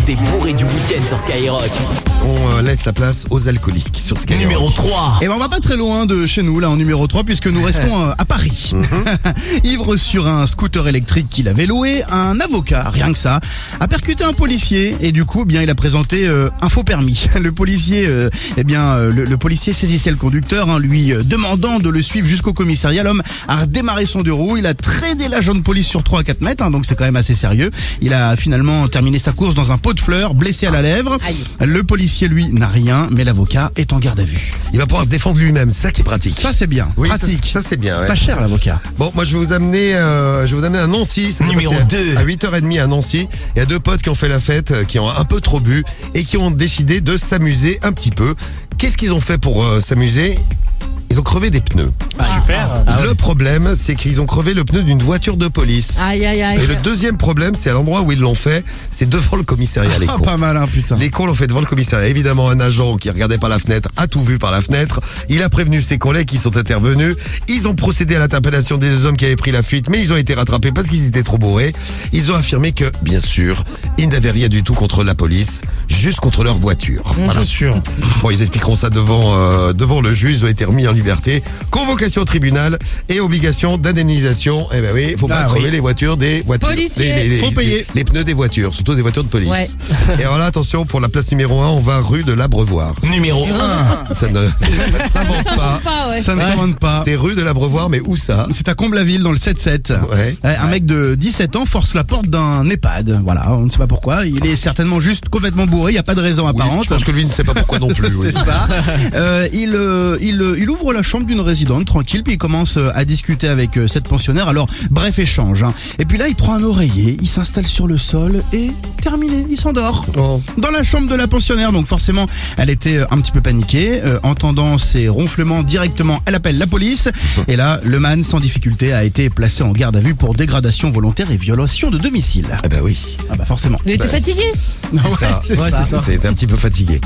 côté bourré du week-end sur Skyrock. On laisse la place aux alcooliques sur Skyrock. Numéro 3. Et ben on va pas très loin de chez nous là en numéro 3 puisque nous restons à Paris. Ivre sur un scooter électrique qu'il avait loué, un avocat, rien que ça, a percuté un policier et du coup bien il a présenté un faux permis. Le policier le policier saisissait le conducteur lui demandant de le suivre jusqu'au commissariat. L'homme a redémarré son deux roues, il a traîné l'agent de police sur 3 à 4 mètres donc c'est quand même assez sérieux. Il a finalement terminé sa course dans un pot de fleurs, blessé à la lèvre. Le policier lui n'a rien mais l'avocat est en garde à vue. Il va pouvoir se défendre lui-même, c'est ça qui est pratique. Ça c'est bien, Oui, pratique. ça c'est bien. Ouais. Pas cher l'avocat. Bon, moi je vais vous amener à Nancy. Ça s'est Numéro passé 2. À 8h30 à Nancy. Il y a deux potes qui ont fait la fête, qui ont un peu trop bu et qui ont décidé de s'amuser un petit peu. Qu'est-ce qu'ils ont fait pour s'amuser ? Ils ont crevé des pneus. Super. Le problème, c'est qu'ils ont crevé le pneu d'une voiture de police. Aïe, aïe, aïe. Et le deuxième problème, c'est à l'endroit où ils l'ont fait, c'est devant le commissariat, les Ah, cons. pas mal, putain. Les cons l'ont fait devant le commissariat. Évidemment, un agent qui regardait par la fenêtre a tout vu par la fenêtre. Il a prévenu ses collègues qui sont intervenus. Ils ont procédé à l'interpellation des deux hommes qui avaient pris la fuite, mais ils ont été rattrapés parce qu'ils étaient trop bourrés. Ils ont affirmé que, bien sûr, ils n'avaient rien du tout contre la police, juste contre leur voiture. Voilà. Bien sûr. Bon, ils expliqueront ça devant le juge. Ils ont été remis en liberté. Convocation au tribunal et obligation d'indemnisation. Eh ben oui, faut pas crever les voitures des voitures. Policiers. Faut payer. Les pneus des voitures, surtout des voitures de police. Ouais. Et alors là, attention, pour la place numéro 1, on va rue de l'Abreuvoir. Numéro 1. Ça ne s'invente pas. Ça ne commande pas. C'est rue de l'Abreuvoir, mais où ça? C'est à Comble-la-Ville dans le 7-7. Ouais. Un mec de 17 ans force la porte d'un EHPAD. Voilà, on ne sait pas pourquoi. Il est certainement juste complètement bourré. Il n'y a pas de raison Oui, apparente. je pense que lui ne sait pas pourquoi non plus. Oui. C'est ça. Il ouvre la chambre d'une résidente tranquille, puis il commence à discuter avec cette pensionnaire. Alors, bref échange. Et puis là, il prend un oreiller, il s'installe sur le sol et terminé, il s'endort. Oh. Dans la chambre de la pensionnaire, donc forcément, elle était un petit peu paniquée. Entendant ces ronflements directement, elle appelle la police. Et là, le man, sans difficulté, a été placé en garde à vue pour dégradation volontaire et violation de domicile. Eh ben oui. Ah bah forcément. Il était fatigué. C'est ça. c'est ça. C'était un petit peu fatigué.